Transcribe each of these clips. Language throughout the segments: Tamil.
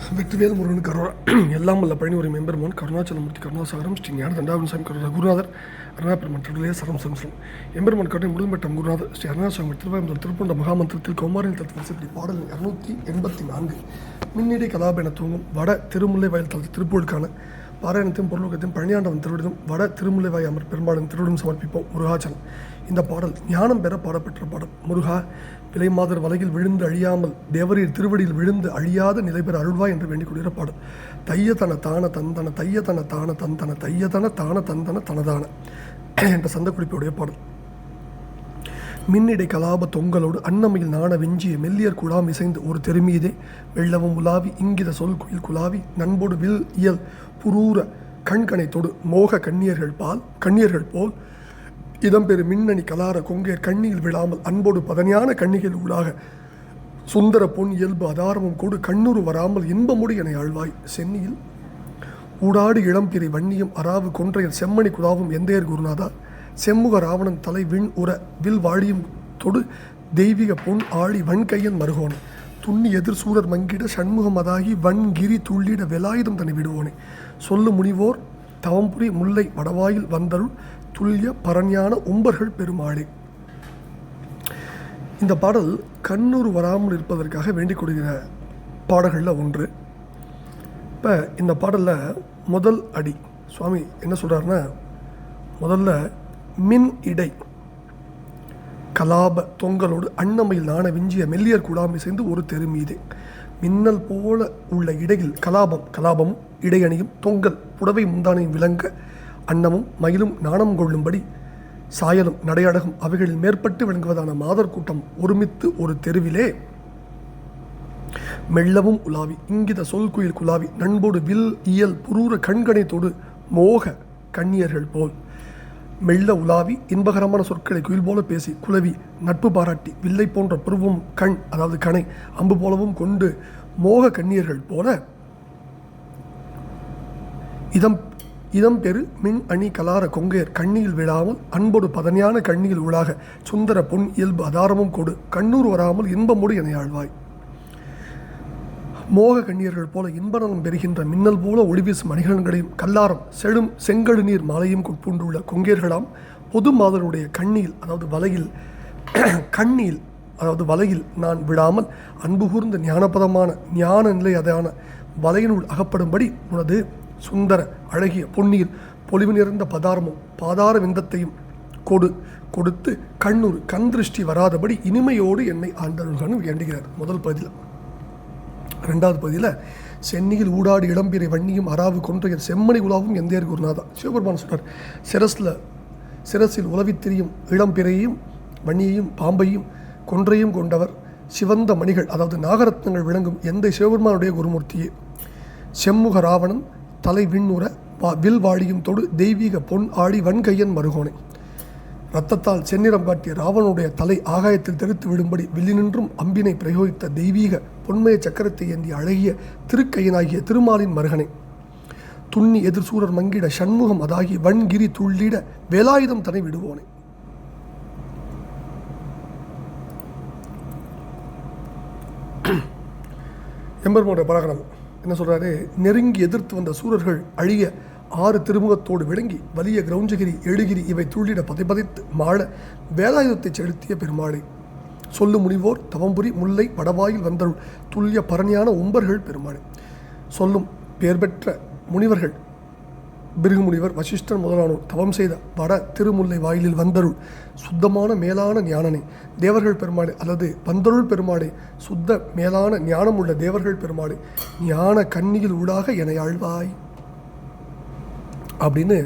வெற்றிவேல் முருகன் கருணா எல்லாம் வல்ல பழனி ஒரு மெம்பெருமான் கருணாச்சலமூர்த்தி கருணாசாகரம் ஸ்ரீ ஞான தண்டாபன் சாமி கருணா குருநாதர் அருணாபெருமான் திருடலே சரம் சம்சலம் எம்பெருமான் கருணை முழுமைப்பட்ட குருநாதர் ஸ்ரீ அருணாசாமி திருவாயம்பூர் திருப்பண்ட மகாமந்திரத்தில் கௌமாரின் தத்துவ பாடல் 284 மின்னிடை கலாபென தூங்கும் வட திருமுல்லை வயல் தளத்து திருப்பூருக்கான பாராயணத்தையும் பொருளுக்கத்தையும் பழனியாண்டவன் திருவிடம் வட திருமுல்லைவாய் அமர் பெருமாளின் திருவிடம் சமர்ப்பிப்போம். முருகாச்சலம். இந்த பாடல் ஞானம் பெற பாடப்பெற்ற பாடல். முருகா, விலை மாதர் வலையில் விழுந்து அழியாமல் தேவரீர் திருவடியில் விழுந்து அழியாத நிலை பெற அருள்வாய் என்று வேண்டிக் கொள்கிற பாடல். தையதன தான தந்தன தையதன தான தந்தன தையதன தான தந்தன தனதான என்ற சந்தக்குறிப்புடைய பாடல். மின்னிடை கலாப தொங்கலோடு அன்னமையில் நாண வெஞ்சிய மெல்லியர் குழாம் இசைந்து ஒரு தெருமீதே வெள்ளவும் உலாவி இங்கித சொல் குயில் குலாவி நண்போடு வில் இயல் புரூர கண்கனை தொடு மோக கண்ணியர்கள் போல் இடம்பெறு மின்னணி கலார கொங்கேர் கண்ணியில் விழாமல் அன்போடு பதனியான கண்ணிகள் ஊடாக சுந்தர பொன் இயல்பு அதாரமும் கொடு கண்ணூறு வராமல் இன்பமுடி என ஆழ்வாய். சென்னியில் ஊடாடு இளம்பிறை வன்னியும் அராவு கொன்றையர் செம்மணி குதாவும் எந்தையர் குருநாதா செம்முக ராவணன் தலை விண் உற வில் வாழியும் தொடு தெய்வீக பொன் ஆழி வன்கையன் மருகோனே துண்ணி எதிர் சூரர் மங்கிட சண்முகம் அதாகி வன்கிரி துள்ளிட வெலாயுதம் தன்னை விடுவோனே சொல்லு முனிவோர் தவம்புரி முல்லை வடவாயில் வந்தருள் துல்லிய பரஞான உம்பர்கள் பெருமாளே. இந்த பாடல் கண்ணூர் வராமல் இருப்பதற்காக வேண்டிக் கொள்கிற பாடல்களில் ஒன்று. இப்போ இந்த பாடலில் முதல் அடி சுவாமி என்ன சொல்கிறாருன்னா, முதல்ல மின் இடை கலாப தொங்கலோடு அன்னமையில் நாண விஞ்சிய மெல்லியர் குழாமை சேர்ந்து ஒரு தெரு மீதே மின்னல் போல உள்ள இடையில் கலாபமும் இடையணியும் தொங்கல் புடவை முந்தானையும் விளங்க அன்னமும் மயிலும் நாணம் கொள்ளும்படி சாயலும் நடையடகும் அவைகளில் மேற்பட்டு விளங்குவதான மாதர் கூட்டம் ஒருமித்து ஒரு தெருவிலே மெல்லவும் உலாவி இங்கித சொல் குயில் குலாவி நண்போடு வில் இயல் புரூர கண்கனை தொடு மோக கண்ணியர்கள் போல் மெல்ல உலாவி இன்பகரமான சொற்களை குயில் போல பேசி குலவி நட்பு பாராட்டி வில்லை போன்ற புருவம் கண் அதாவது கணை அம்பு போலவும் கொண்டு மோக கண்ணியர்கள் போல இதம் பெரு மின் அணி கலார கொங்கையர் கண்ணியில் விழாமல் அன்போடு பதனியான கண்ணியில் உளாக சுந்தர பொன் இயல்பு அதாரமும் கொடு கண்ணூர் வராமல் இன்பமோடு என ஆழ்வாய். மோக கண்ணியர்கள் போல இன்பநலம் பெறுகின்ற மின்னல் போல ஒளிவீசும் மணிகலன்களையும் கல்லாரம் செழும் செங்கழு நீர் மாலையும் கொட்பூண்டுள்ள கொங்கேர்களாம் பொது மாதருடைய கண்ணியில் அதாவது வலையில் நான் விடாமல் அன்பு கூர்ந்த ஞானபதமான ஞான நிலையதான வலையினுள் அகப்படும்படி உனது சுந்தர அழகிய பொன்னியில் பொலிவு நிறைந்த பாதார விந்தத்தையும் கொடுத்து கண் திருஷ்டி வராதபடி இனிமையோடு என்னை ஆண்டருள்கன்னு வேண்டுகிறார் முதல் பகுதியில். ரெண்டாவது பகுதியில் சென்னியில் ஊடாடு இளம்பிறை வன்னியும் அராவு கொன்றையர் செம்மணி உலாவும் எந்தையர் குருநாதா. சிவபெருமான் சொல்றார், சிரசில் உலவித் திரியும் இளம்பிறையையும் வன்னியையும் பாம்பையும் கொன்றையும் கொண்டவர் சிவந்த மணிகள் அதாவது நாகரத்னங்கள் விளங்கும் எந்தை சிவபெருமானுடைய குருமூர்த்தியே. செம்முக ராவணன் தலை விண்ணுற வில் வாழியும் தொடு தெய்வீக பொன் ஆழி வன்கையன் மருகோனை. இரத்தத்தால் செந்நிறம் காட்டிய ராவனுடைய தலை ஆகாயத்தில் தெரித்து விடும்படி வில்லினின்றும் அம்பினை பிரயோகித்த தெய்வீக பொன்மய சக்கரத்தை ஏந்திய அழகிய திருக்கையனாகிய திருமாலின் மருகனை. துண்ணி எதிர் சூரர் மங்கிட சண்முகம் அதாகி வன்கிரி துள்ளிட வேலாயுதம் தன்னை விடுவோனே. எம்பெருமானுடைய பராக்கிரமம் என்ன சொல்றாரு, நெருங்கி எதிர்த்து வந்த சூரர்கள் அழிய 6 திருமுகத்தோடு விளங்கி வலிய கிரௌஞ்சகிரி எழுகிரி இவை துள்ளிட பதைத்து மாள வேலாயுதத்தை செலுத்திய பெருமாளை. சொல்லு முனிவோர் தவம்புரி முல்லை வடவாயில் வந்தருள் துல்லிய பரணியான உம்பர்கள் பெருமாளை. சொல்லும் பேர் பெற்ற முனிவர்கள் பிருகு முனிவர் வசிஷ்டர் முதலானோர் தவம் செய்த வட திருமுல்லை வாயிலில் வந்தருள் சுத்தமான மேலான ஞானனை தேவர்கள் பெருமாளை அல்லது வந்தருள் பெருமாளை சுத்த மேலான ஞானம் உள்ள தேவர்கள் பெருமாளை ஞான கண்ணியில் ஊடாக என ஆழ்வாய் அப்படின்னு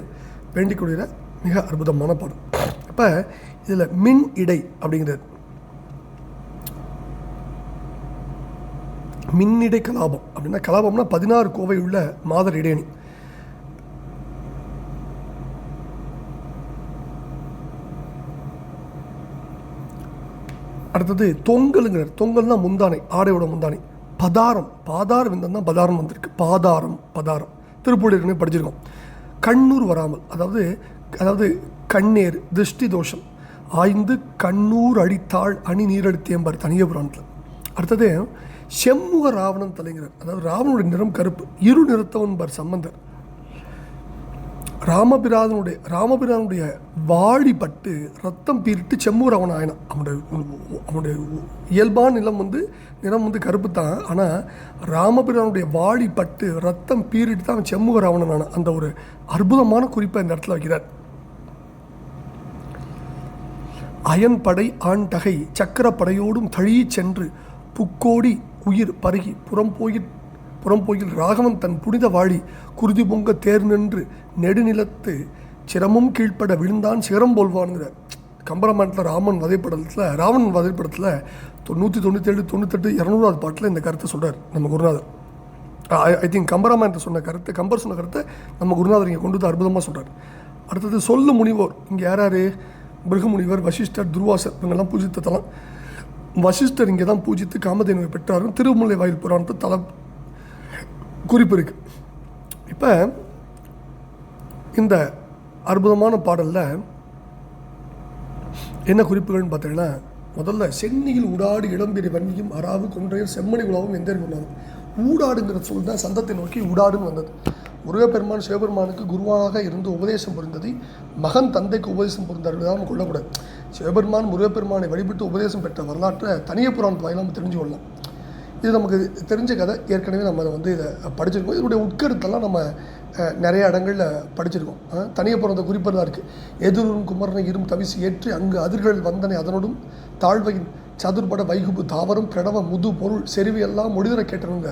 வேண்டிக் கொள்கிற மிக அற்புதமான பாடம். அப்போ இதில் மின் இடை அப்படிங்கிறது மின்னிடை கலாபம் அப்படின்னா கலாபம்னா 16 கோவை உள்ள மாதர் இடையணி. அடுத்தது தொங்கலுங்கிறார். தொங்கல்னா முந்தானை, ஆடையோட முந்தானை. பாதார விந்தம் தான் பதாரம் வந்திருக்கு. பதாரம் திருப்பூர் படிச்சிருக்கோம். கண்ணூர் வராமல் அதாவது கண்ணேர் திருஷ்டி தோஷம் ஆய்ந்து கண்ணூர் அடித்தாள் அணி நீரடித்தேம்பார் தனிய புராணத்தில். அடுத்தது செம்முக ராவணன் தலைங்கிறார். அதாவது ராவனுடைய நிறம் கருப்பு, இரு நிறத்தவன் பர் சம்பந்தர். ராமபிரானுடைய வாடி பட்டு ரத்தம் பீரிட்டு செம்முக ராவணன் ஆயினான். அவனுடைய இயல்பான நிறம் கருப்பு தான். ஆனால் ராமபிரானுடைய வாடி பட்டு ரத்தம் பீரிட்டு தான் அவன் செம்முக ராவணன் ஆனான். அந்த ஒரு அற்புதமான குறிப்பை இந்த இடத்துல வைக்கிறார். அயன் படை ஆண் தகை சக்கரப்படையோடும் தழி சென்று புக்கோடி உயிர் பருகி புறம்போயில் ராகவன் தன் புனித வாழி குருதி பொங்க தேர் நின்று நெடுநிலத்து சிரமும் கீழ்ப்பட விழுந்தான் சிகரம் போல்வான்ங்கிற கம்பராமாயணத்தில் ராவணன் வதைப்படத்தில் 197, 98, 200வது பாட்டில் இந்த கருத்தை சொல்கிறார் நம்ம குருநாதர். ஐ திங்க் கம்பராமாயணத்தை கம்பர் சொன்ன கருத்தை நம்ம குருநாதர் இங்கே கொண்டு வந்து அற்புதமாக சொல்கிறார். அடுத்தது சொல்லு முனிவோர். இங்கே யார்? பிருகுமுனிவர், வசிஷ்டர், துர்வாசர் இவங்கெல்லாம் பூஜித்த தலம். வசிஷ்டர் இங்கே தான் பூஜித்து காமதேனுவை பெற்றாரும் திருமுல்லை வாயில் புராணத்தை தலம் குறிப்பு இருக்குது. இப்போ இந்த அற்புதமான பாடலில் என்ன குறிப்புகள்னு பார்த்தீங்கன்னா, முதல்ல சென்னியில் ஊடாடு இளம்பெரி வன்னியும் அராவு கொன்றையர் செம்மணி உலாவும் எந்த கொண்டாங்க. ஊடாடுங்கிற சொல் தான் சந்தத்தை நோக்கி ஊடாடுன்னு வந்தது. முருகப்பெருமான் சிவபெருமானுக்கு குருவாக இருந்து உபதேசம் புரிந்ததை மகன் தந்தைக்கு உபதேசம் புரிந்தார்கள் தான் கொள்ளக்கூடாது. சிவபெருமான் முருகப்பெருமானை வழிபட்டு உபதேசம் பெற்ற வரலாற்றை தனிய புராணத்து வாயிலாக நம்ம தெரிஞ்சு கொள்ளலாம். இது நமக்கு தெரிஞ்ச கதை. ஏற்கனவே நம்ம இதை படிச்சிருக்கோம். இதனுடைய உட்கருத்தெல்லாம் நம்ம நிறைய இடங்களில் படிச்சிருக்கோம். தனிய புராணத்தை குறிப்பதாக இருக்குது. எதிரும் குமரனை இரும் தவிசி ஏற்றி அங்கு அதிர்கள் வந்தனை அதனோடும் தாழ்வையின் சதுர்பட வைகுபு தாவரம் பிரணவ முது பொருள் செருவி எல்லாம் முடிதர கேட்டனுங்க.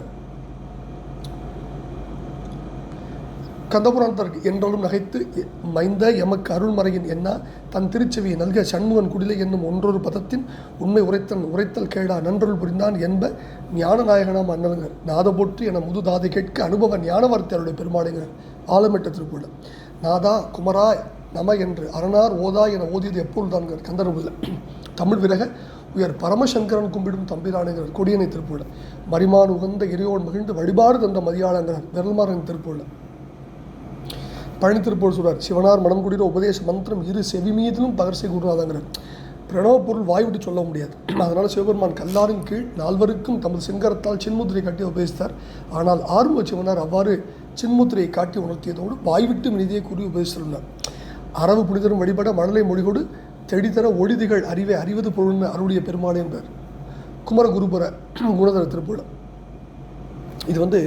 கந்தபுராணத்திற்கு என்றாலும் நகைத்து மைந்த எமக்கு அருள்மறையின் என்ன தன் திருச்செவியை நல்க சண்முகன் குடிலை என்னும் ஒன்றொரு பதத்தின் உண்மை உரைத்தல் கேடா நன்றொருள் புரிந்தான் என்ப ஞான நாயகனாம் அண்ணலுங்கர். நாத போற்றி என முது தாதை கேட்க அனுபவ ஞான வார்த்தையாருடைய பெருமாளுங்கிறார் ஆலமெட்ட திருக்குள்ள. நாதா குமரா நம என்று அரணார் ஓதா என ஓதியது எப்பொழுதான்கிறார் கந்தரவுல. தமிழ் விரக உயர் பரமசங்கரன் கும்பிடும் தம்பிரானுங்கிறார் கொடியனை திருப்பூல. மரிமான் உகந்த இறையோன் மகிழ்ந்து வழிபாடு தந்த மதியாளங்கிறார் விரல்மாறன் திருப்பூல. பழனி திருப்பூர் சொல்றார், சிவனார் மனம் குடிற உபதேச மந்திரம் இரு செவி மீதிலும் பகர்சை குருநாதாங்கிறார். பிரணவ பொருள் வாய்விட்டு சொல்ல முடியாது. அதனால் சிவபெருமான் கல்லாரின் கீழ் 4வருக்கும் தமது சிங்கரத்தால் சின்முத்திரை காட்டி உபதேசித்தார். ஆனால் ஆறுமுக சிவனார் அவ்வாறு சின்முத்திரையை காட்டி உணர்த்தியதோடு வாய்விட்டு மினிதியை கூறி உபதேசித்துள்ளார். அரவு புனிதரும் வழிபட மழலை மொழிகோடு தெடித்தர ஒளிதிகள் அறிவை அறிவது பொருள்னு அருளிய பெருமாள் என்பார் குமர குருபுர குணதர திருப்பூர். இது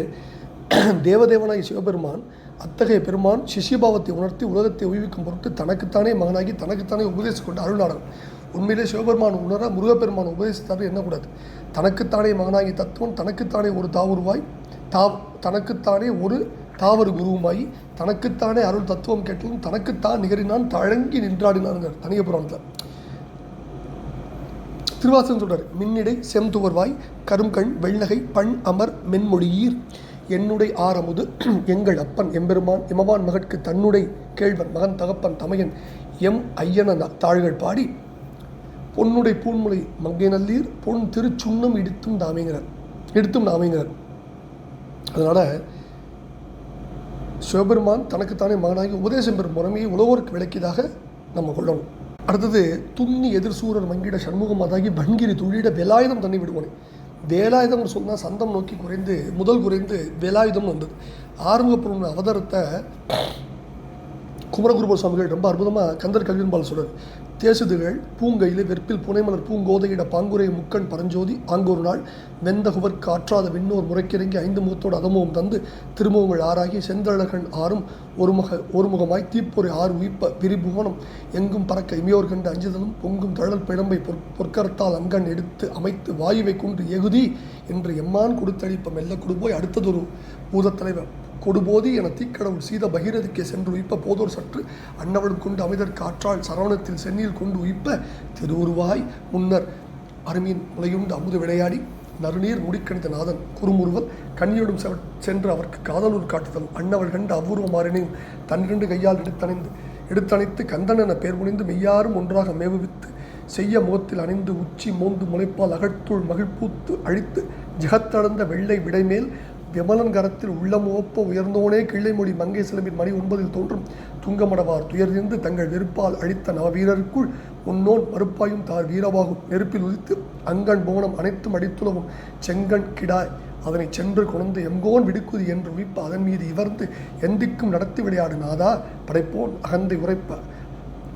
தேவதேவனாகி சிவபெருமான் அத்தகைய பெருமான் சிஷ்யபாவத்தை உணர்த்தி உலகத்தை உய்விக்கும் பொருட்டு தனக்குத்தானே மகனாகி தனக்குத்தானே உபதேசிக் கொண்டு அருளாளர். உண்மையிலே சிவபெருமான் உணர முருகப்பெருமான் உபதேசித்தார் எண்ணக்கூடாது. தனக்குத்தானே மகனாகி தத்துவம் தனக்குத்தானே ஒரு தாவுருவாய் தனக்குத்தானே ஒரு தாவறு குருவுமாயி தனக்குத்தானே அருள் தத்துவம் கேட்டலும் தனக்குத்தான் நிகரினான் தழங்கி நின்றாடினான் தனிய புராணத்தில். திருவாசகம் சொல்றார், மின்னிடை செம்துவர்வாய் கரும்கண் வெள்ளகை பண் அமர் மென்மொழியீர் என்னுடைய ஆரமுது எங்கள் அப்பன் எம்பெருமான் இமவான் மகற்கு தன்னுடைய கேழ்வன் மகன் தகப்பன் தமையன் எம் ஐயன தாழ்கள் பாடி பொன்னுடைய பூன்முலை மங்கை நல்லீர் பொன் திருச்சுண்ணம் இடித்தும் நாமைங்கிறார். அதனால் சிவபெருமான் தனக்குத்தானே மகனாகி உபதேசம் பெறும் முறைமையை உலகோருக்கு விளக்கியதாக நம்ம கொள்ளணும். அடுத்தது துண்ணி எதிர்சூரர் மங்கிட சண்முகம் அதாகி பன்கிரி துள்ளிட வேலாயுதம் தண்ணி விடுவானே. வேலாயுதம்னு சொன்னால் சந்தம் நோக்கி குறைந்து வேலாயுதம்னு வந்தது. ஆறுமுகப்பொருள் அவதாரத்தை குமரகுருபர் சுவாமிகள் ரொம்ப அற்புதமாக கந்தர் கல்வின்பால் சொல்கிறார். தேசுதுகள் பூங்கையில் வெற்பில் புனைமலர் பூங்கோதையிட பாங்குரை முக்கண் பரஞ்சோதி ஆங்கொரு நாள் வெந்தகுவர் காற்றாத விண்ணோர் முறைக்கிறங்கி 5 முகத்தோடு அதமுகம் தந்து திருமுகங்கள் ஆறாகி செந்தழகன் ஆறும் ஒருமுகமாய் தீப்பொறை 6 உயிப்ப விரிபுவனம் எங்கும் பறக்க இமையோர் கண்டு அஞ்சுதலும் பொங்கும் தழல் பிழம்பை பொற்கரத்தால் அங்கன் எடுத்து அமைத்து வாயுவை கொண்டு எகுதி என்று எம்மான் கொடுத்தளிப்ப மெல்ல கொடுபோய் அடுத்ததொரு பூதத்தலைவர் கொடுபோதி என தீக்கடவுள் சீத பகிரதிக்கே சென்று உயிப்ப போதோர் சற்று அன்னவளும் கொண்டு அமைதற்கு ஆற்றால் சரவணத்தில் சென்னியில் கொண்டு உயிப்ப திருவுருவாய் முன்னர் அருமீன் முளையுண்டு அமுது விளையாடி நறுநீர் முடிக்கணித்த நாதன் குறுமுறுவல் கண்ணியோடும் சென்று அவருக்கு காதலூர் காட்டுதல் அன்னவள் கண்டு அவ்வூர்வமாறினையும் தன்னிரண்டு கையால் எடுத்தணைத்து கந்தன் என பேர் முனிந்து மெய்யாரும் ஒன்றாக மேவுவித்து செய்ய முகத்தில் அணிந்து உச்சி மோந்து முளைப்பால் அகழ்த்துள் மகிழ்பூத்து அழித்து ஜெகத்தடர்ந்த வெள்ளை விடைமேல் விமலன் கரத்தில் உள்ளமோப்ப உயர்ந்தோனே கிள்ளைமொழி மங்கை சிலம்பின் மணி 9 தோன்றும் துங்கமடவார் துயர்ந்து தங்கள் வெறுப்பால் அழித்த நவவீரருக்குள் உன்னோன் மறுப்பாயும் தார் வீரவாகும் நெருப்பில் உதித்து அங்கண் போனம் அனைத்தும் அடித்துளவும் செங்கண் கிடாய் அதனை சென்று கொணர்ந்து எங்கோன் விடுக்குது என்று உயிப்ப அதன் மீது இவர்ந்து எந்திக்கும் நடத்தி விளையாடு நாதா படைப்போன் அகந்தை உரைப்ப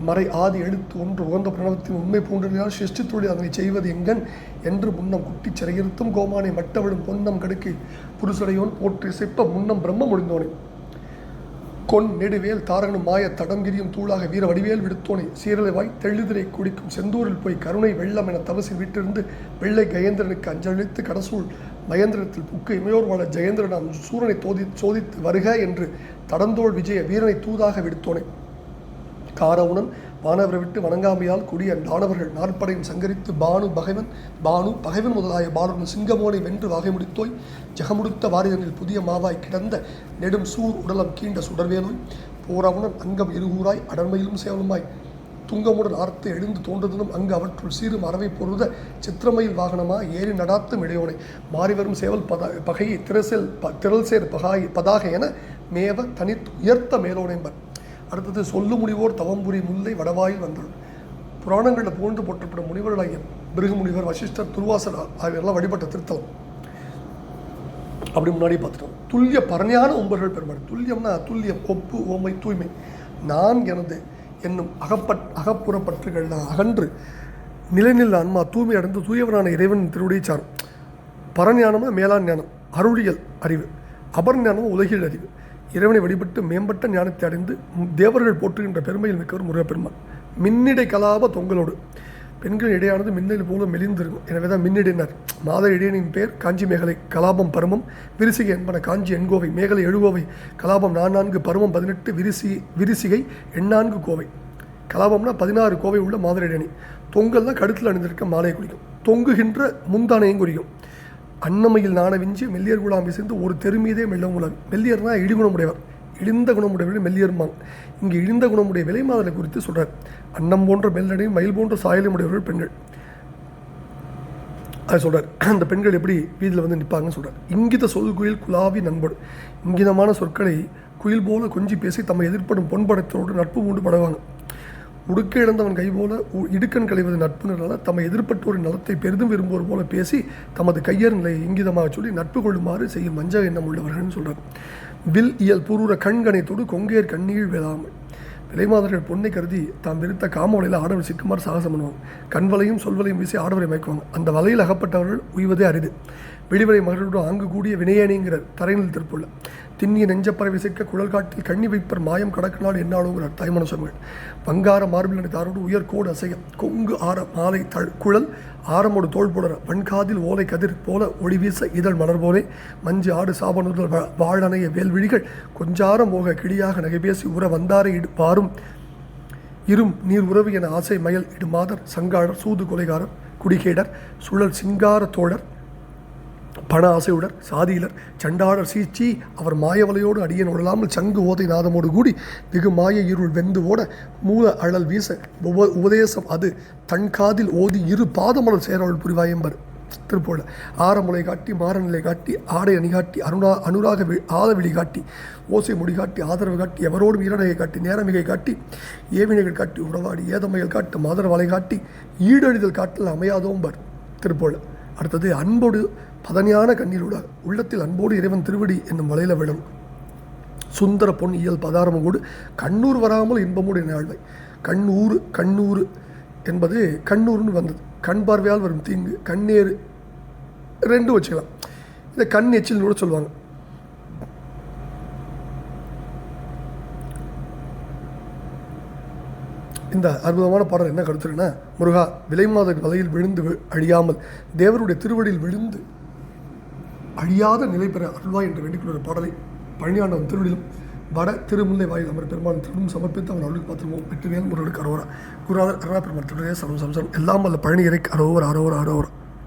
மறை ஆதி எழுத்து ஒன்று உகந்த பிரணவத்தின் உண்மை பூண்டினால் சிருஷ்டி தொழில் அதனை செய்வது எங்கன் என்று முன்னம் குட்டி சிறையிருத்தும் கோமானை மட்டவிடும் பொன்னம் கடுக்கி புருஷடையோன் போற்றி இசைப்ப முன்னம் பிரம்ம முடிந்தோனே கொன் நெடுவேல் தாரகனும் மாய தடங்கிரியும் தூளாக வீர வடிவேல் விடுத்தோனே சீரலைவாய் தெள்ளுதிரை குடிக்கும் செந்தூரில் போய் கருணை வெள்ளம் என தவசில் விட்டிருந்து வெள்ளை கயேந்திரனுக்கு அஞ்சலித்து கடசூழ் மகேந்திரத்தில் புக்கு இமையோர் வாழ ஜெயேந்திரனாம் சூரனை சோதித்து வருக என்று தடந்தோள் விஜய வீரனை தூதாக விடுத்தோனே காரவுணன் வானவரை விட்டு வணங்காமையால் கூடிய தானவர்கள் நாற்படையும் சங்கரித்து பானு பகைவன் முதலாய பாலன் சிங்கமோனை வென்று வாகை முடித்தோய் ஜெகமுடுத்த வாரிதனில் புதிய மாவாய் கிடந்த நெடும் சூர் உடலம் கீண்ட சுடர்வேலோய் போரவுணன் அங்கம் இருகூராய் அடர்மையிலும் சேவலுமாய் துங்கமுடன் ஆர்த்து எழுந்து தோன்றதிலும் அங்கு அவற்றுள் சீரும் அறவை பொருத சித்திரமயில் வாகனமா ஏறி நடாத்தும் இடையோனை மாறிவரும் சேவல் பகையை திரள் சேர் பதாக என மேவ தனித்து உயர்த்த மேலோனேம்பர். அடுத்தது சொல்லு முனிவோர் தவம்புரி முல்லை வடவாயில் வந்தார். புராணங்களில் புகழ்ந்து போற்றப்படும் முனிவர்களாகிய பிருகு முனிவர், வசிஷ்டர், துர்வாசர் ஆகியோரெல்லாம் வழிபட்ட திருத்தலம். அப்படி முன்னாடி பார்த்துட்டோம். துல்லிய பரணியான உம்பர்கள் பெருமாள். துல்லியம்னா துல்லியம், ஒப்பு, ஓமை, தூய்மை. நான் எனது என்னும் அகப்புறப்பற்றுகள் அகன்று நிலைநில் ஆன்மா தூய்மை அடைந்து தூயவனான இறைவன் திருவுடைய சாரும். பரஞானம்னா மேலாண் ஞானம், அருளியல் அறிவு. அபர்ஞானம் உலகியல் அறிவு. இறைவனை வழிபட்டு மேம்பட்ட ஞானத்தை அடைந்து தேவர்கள் போற்றுகின்ற பெருமையில் மிக்கவர் முருகப்பெருமான். மின்னிடை கலாப தொங்கலோடு பெண்கள் இடையானது மின்னல் போல மெலிந்திருக்கும். எனவே தான் மின்னிடையினர். மாத இடையனின் பேர் காஞ்சி மேகலை, கலாபம் பருமம், விரிசிகை என்பன. காஞ்சி எண்கோவை, மேகலை எழுகோவை, கலாபம் 44, பருமம் 18, விரிசிகை 84 கோவை. கலாபம்னா 16 கோவை உள்ள மாத இடையணி. தொங்கல் தான் கழுத்தில் அணிந்திருக்க மாலையை குறிக்கும். தொங்குகின்ற முந்தானையும் குறிக்கும். அன்னமையில் நாண விஞ்சி மெல்லியர் குழாம் இசைந்து ஒரு தெருமீதே மெல்லம் உலகம். மெல்லியர்னா இடிகுணமுடையவர், இழிந்த குணமுடையவர் மெல்லியர்மாங்க. இங்கே இழிந்த குணமுடைய விலை மாதலை குறித்து சொல்கிறார். அன்னம் போன்ற மெல்லடையும் மயில் போன்ற சாயலும் உடையவர்கள் பெண்கள். அதை சொல்கிறார். அந்த பெண்கள் எப்படி வீதியில் வந்து நிற்பாங்கன்னு சொல்கிறார். இங்கித சொல் குயில் குலாவி நண்படு. இங்கிதமான சொற்களை குயில் போல கொஞ்சி பேசி தம்மை எதிர்ப்படும் பொன்படத்தோடு நட்பு மூண்டு படுவாங்க. உடுக்க இழந்தவன் கைபோல இடுக்கன் களைவது நட்புனால தம்மை எதிர்ப்பட்டோரின் நலத்தை பெரிதும் விரும்புவோர் போல பேசி தமது கையர் நிலையை இங்கிதமாக சொல்லி நட்பு கொள்ளுமாறு செய்யும் மஞ்ச எண்ணம் உள்ளவர்கள்னு சொல்கிறார். வில் இயல் பூர்வ கண்கணைத்தோடு கொங்கேர் கண்ணீழ் வேளாமை. விலைமாதர்கள் பொண்ணை கருதி தாம் விருத்த காம வலையில் ஆடவர் சிக்குமாறு சாகசம் பண்ணுவாங்க. கண்வலையும் சொல்வலையும் வீசி ஆடவரை மயக்குவாங்க. அந்த வலையில் அகப்பட்டவர்கள் உய்வதே அரிது. வெளிவரை மகளுடன் ஆங்கு கூடிய வினையணிங்கிறார் தரைநில் திருப்புள்ள. திண்ணிய நெஞ்சப்பறவை சிக்க குழல் காட்டில் கண்ணி வைப்பர் மாயம் கடக்கினால் என்னாலுங்கிறார் தாய்மன சுவாமிகள். வங்கார மார்பில் தாரோடு உயர்கோடு அசையம் கொங்கு ஆர மாலை குழல் ஆரமோடு தோல் போடுற வன்காதில் ஓலை கதிர் போல ஒளி வீச இதழ் மலர் போலே மஞ்சு ஆடு சாபனுதல் வாழனைய வேல்விழிகள் கொஞ்சார மோக கிளியாக நகைபேசி உற வந்தாரை பாரும் இரும் நீர் உறவு என ஆசை மயல் இடுமாதர் சங்காளர் சூது கொலைகாரர் குடிகேடர் சுழல் சிங்கார தோழர் பண ஆசையுடர் சாதியிலர் சண்டாளர் சீச்சி அவர் மாயவலையோடு அடியன் உடலாமல் சங்கு ஓதை நாதமோடு கூடி வெகு மாய இருள் வெந்து ஓட மூல அழல் வீச உபதேசம் அது தன் காதில் ஓதி இரு பாதமலர் சேரவள் புரிவாயம்பர். திருப்போல ஆரமுலை காட்டி மாறநிலை காட்டி ஆடை அணி காட்டி அனுராக ஆதவிழி காட்டி ஓசை முடி காட்டி ஆதரவு காட்டி எவரோடும் ஈரணையை காட்டி நேரமிகை காட்டி ஏவினைகள் காட்டி உறவாடி ஏதமைகள் காட்டு மாதரவலை காட்டி ஈடழிதல் காட்டில் அமையாதோம்பர். திருப்போல அடுத்தது அன்போடு பதனியான கண்ணீரோட உள்ளத்தில் அன்போடு இறைவன் திருவடி என்னும் வலையில விடும். சுந்தர பொன் இயல் பதாரமும் கூடு கண்ணூர் வராமல் இன்பமோடு என ஆழ்வை. கண்ணூறு என்பது கண்ணூர்னு வந்தது. கண் பார்வையால் வரும் தீங்கு கண்ணேறு ரெண்டும் வச்சுக்கலாம். இதை கண் எச்சில் கூட சொல்லுவாங்க. இந்த அற்புதமான பாடல் என்ன கருத்துருன்னா, முருகா விலைமாத வலையில் விழுந்து அழியாமல் தேவருடைய திருவடியில் விழுந்து அழியாத நிலை பெற அருள்வாய் என்று வேண்டிக்கொள்ள பாடலை பழனியாண்டவன் திருவடியிலும் வட திருமுல்லை வாயில் அமர் பெருமான் திருடும் சமர்ப்பித்து அவன் அருளுக்கு பார்த்துருவோம். வெற்றிவேல் முருகனுக்கு அரோரா. குருநாதர் அருணா பெருமான் திருடைய சமம் சம்சம் எல்லாம் வல்ல பழனி இறைக்கு அரோவர் அரோவர் அரோவர்.